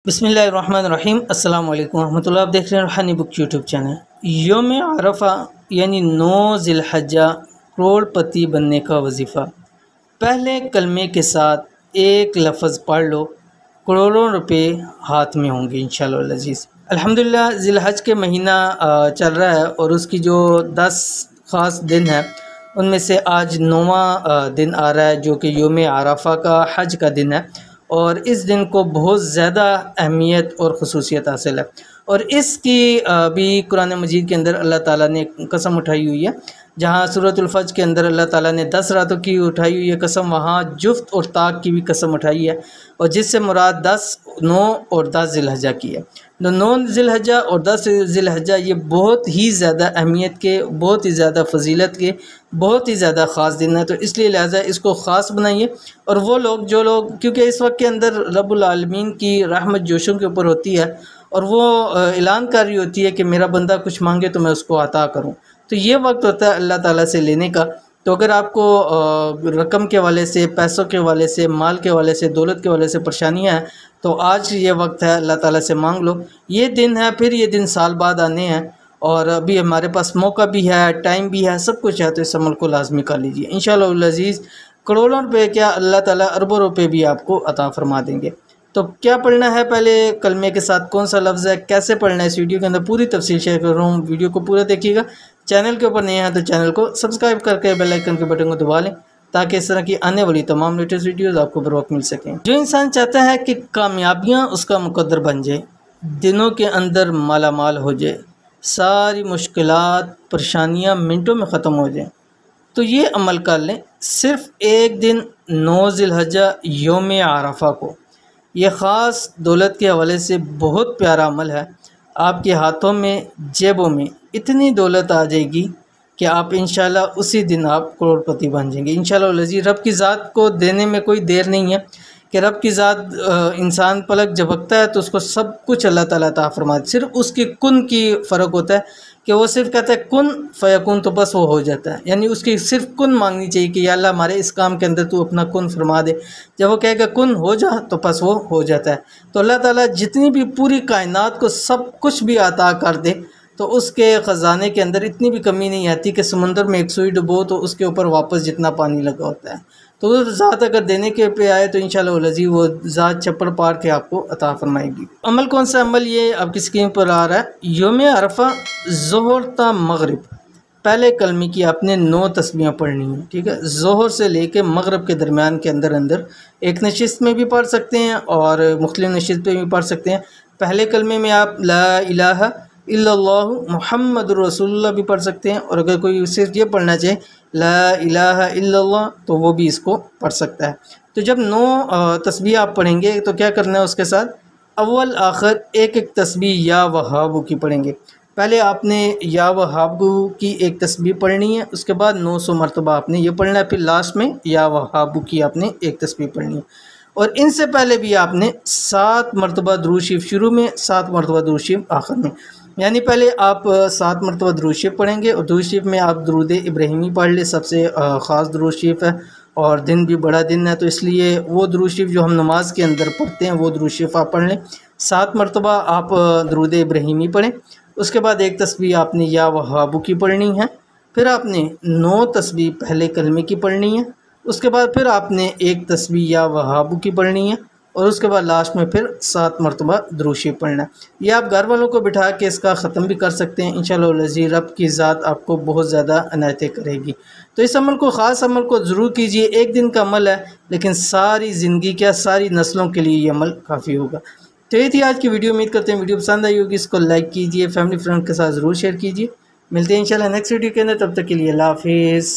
بسم اللہ الرحمن الرحیم۔ السلام علیکم ورحمۃ اللہ۔ آپ دیکھ رہے ہیں روحانی بک یوٹیوب چینل۔ یوم عرفہ یعنی 9 ذی الحجہ کروڑ پتی بننے کا وظیفہ۔ پہلے کلمے کے ساتھ ایک لفظ پڑھ لو، کروڑوں روپے ہاتھ میں ہوں گے انشاءاللہ العزیز۔ الحمدللہ ذی الحج کے مہینہ چل رہا ہے اور اس کی جو 10 خاص دن ہے ان میں سے آج 9واں دن آ رہا ہے جو کہ یوم عرفہ کا حج کا دن ہے، اور اس دن کو بہت زیادہ اہمیت اور خصوصیت حاصل ہے، اور اس کی بھی قرآن مجید کے اندر اللہ تعالیٰ نے قسم اٹھائی ہوئی ہے۔ جہاں سورۃ الفجر کے اندر اللہ تعالیٰ نے 10 راتوں کی اٹھائی ہوئی ہے قسم، وہاں جفت اور طاق کی بھی قسم اٹھائی ہے، اور جس سے مراد 10، 9 اور 10 ذی الحجہ کی ہے۔ 9 ذی الحجہ اور 10 ذی الحجہ یہ بہت ہی زیادہ اہمیت کے، بہت ہی زیادہ فضیلت کے، بہت ہی زیادہ خاص دن ہے، تو اس لیے لہٰذا اس کو خاص بنائیے۔ اور وہ لوگ جو لوگ، کیونکہ اس وقت کے اندر رب العالمین کی رحمت جوشوں کے اوپر ہوتی ہے اور وہ اعلان کر رہی ہوتی ہے کہ میرا بندہ کچھ مانگے تو میں اس کو عطا کروں، تو یہ وقت ہوتا ہے اللہ تعالیٰ سے لینے کا۔ تو اگر آپ کو رقم کے والے سے، پیسوں کے والے سے، مال کے والے سے، دولت کے والے سے پریشانیاں ہیں تو آج یہ وقت ہے، اللہ تعالیٰ سے مانگ لو۔ یہ دن ہے، پھر یہ دن سال بعد آنے ہیں، اور ابھی ہمارے پاس موقع بھی ہے، ٹائم بھی ہے، سب کچھ ہے، تو اس عمل کو لازمی کر لیجیے انشاءاللہ العزیز۔ کروڑوں روپے کیا، اللہ تعالیٰ اربوں روپے بھی آپ کو عطا فرما دیں گے۔ تو کیا پڑھنا ہے؟ پہلے کلمے کے ساتھ کون سا لفظ ہے، کیسے پڑھنا ہے، اس ویڈیو کے اندر پوری تفصیل شیئر کر رہا ہوں، ویڈیو کو پورا دیکھیے گا۔ چینل کے اوپر نہیں ہے تو چینل کو سبسکرائب کر کے بیل آئیکن کے بٹن کو دبا لیں تاکہ اس طرح کی آنے والی تمام لیٹسٹ ویڈیوز آپ کو بر وقت مل سکیں۔ جو انسان چاہتا ہے کہ کامیابیاں اس کا مقدر بن جائے، دنوں کے اندر مالا مال ہو جائے، ساری مشکلات پریشانیاں منٹوں میں ختم ہو جائیں، تو یہ عمل کر لیں۔ صرف ایک دن 9 ذی الحجہ یوم عرفہ کو، یہ خاص دولت کے حوالے سے بہت پیارا عمل ہے۔ آپ کے ہاتھوں میں، جیبوں میں اتنی دولت آ جائے گی کہ آپ انشاءاللہ اسی دن آپ کروڑ پتی بن جائیں گے انشاءاللہ العزیز۔ رب کی ذات کو دینے میں کوئی دیر نہیں ہے کہ رب کی ذات انسان پلک جھپکتا ہے تو اس کو سب کچھ اللہ تعالیٰ عطا فرماتا ہے، صرف اس کی کن کی فرق ہوتا ہے کہ وہ صرف کہتا ہے کن فیکون، تو بس وہ ہو جاتا ہے۔ یعنی اس کی صرف کن مانگنی چاہیے کہ یا اللہ ہمارے اس کام کے اندر تو اپنا کن فرما دے، جب وہ کہے گا کن ہو جا تو بس وہ ہو جاتا ہے۔ تو اللہ تعالیٰ جتنی بھی پوری کائنات کو سب کچھ بھی عطا کر دے تو اس کے خزانے کے اندر اتنی بھی کمی نہیں آتی کہ سمندر میں ایک سوئی ڈبو تو اس کے اوپر واپس جتنا پانی لگا ہوتا ہے، تو وہ ذات اگر دینے کے پہ آئے تو انشاءاللہ العزیز وہ ذات چھپڑ پار کے آپ کو عطا فرمائے گی۔ عمل کون سا عمل؟ یہ آپ کی اسکرین پر آ رہا ہے۔ یوم عرفہ ظہر تا مغرب، پہلے کلمے کی آپ نے 9 تسبیحیں پڑھنی ہیں، ٹھیک ہے؟ ظہر سے لے کے مغرب کے درمیان کے اندر ایک نشست میں بھی پڑھ سکتے ہیں اور مختلف نشست پہ بھی پڑھ سکتے ہیں۔ پہلے کلمے میں آپ لا الہ الا اللہ محمد رسول اللہ بھی پڑھ سکتے ہیں، اور اگر کوئی صرف یہ پڑھنا چاہے لا الہ الا اللہ تو وہ بھی اس کو پڑھ سکتا ہے۔ تو جب 9 تسبیح آپ پڑھیں گے تو کیا کرنا ہے؟ اس کے ساتھ اول آخر ایک ایک تسبیح یا وہاب کی پڑھیں گے۔ پہلے آپ نے یا وہاب کی ایک تسبیح پڑھنی ہے، اس کے بعد 900 مرتبہ آپ نے یہ پڑھنا ہے، پھر لاسٹ میں یا وہاب کی آپ نے ایک تسبیح پڑھنی ہے۔ اور ان سے پہلے بھی آپ نے 7 مرتبہ درود شریف شروع میں، 7 مرتبہ درود شریف آخر میں، یعنی پہلے آپ 7 مرتبہ درود شریف پڑھیں گے، اور درود شریف میں آپ درود ابراہیمی پڑھ لیں، سب سے خاص درود شریف ہے، اور دن بھی بڑا دن ہے تو اس لیے وہ درود شریف جو ہم نماز کے اندر پڑھتے ہیں وہ درود شریف آپ پڑھ لیں۔ 7 مرتبہ آپ درود ابراہیمی پڑھیں، اس کے بعد ایک تسبیح آپ نے یا وہاب کی پڑھنی ہے، پھر آپ نے 9 تسبیح پہلے کلمے کی پڑھنی ہے، اس کے بعد پھر آپ نے ایک تسبیح یا وہاب کی پڑھنی ہے، اور اس کے بعد لاسٹ میں پھر 7 مرتبہ درود شریف پڑھنا ہے۔ یہ آپ گھر والوں کو بٹھا کے اس کا ختم بھی کر سکتے ہیں انشاءاللہ العزیز، رب کی ذات آپ کو بہت زیادہ عنایتیں کرے گی۔ تو اس عمل کو، خاص عمل کو ضرور کیجئے۔ ایک دن کا عمل ہے لیکن ساری زندگی کیا، ساری نسلوں کے لیے یہ عمل کافی ہوگا۔ تو یہ تھی آج کی ویڈیو، امید کرتے ہیں ویڈیو پسند آئی ہوگی، اس کو لائک کیجئے، فیملی فرینڈ کے ساتھ ضرور شیئر کیجئے۔ ملتے ہیں انشاءاللہ نیکسٹ ویڈیو کے اندر، تب تک کے لیے اللہ حافظ۔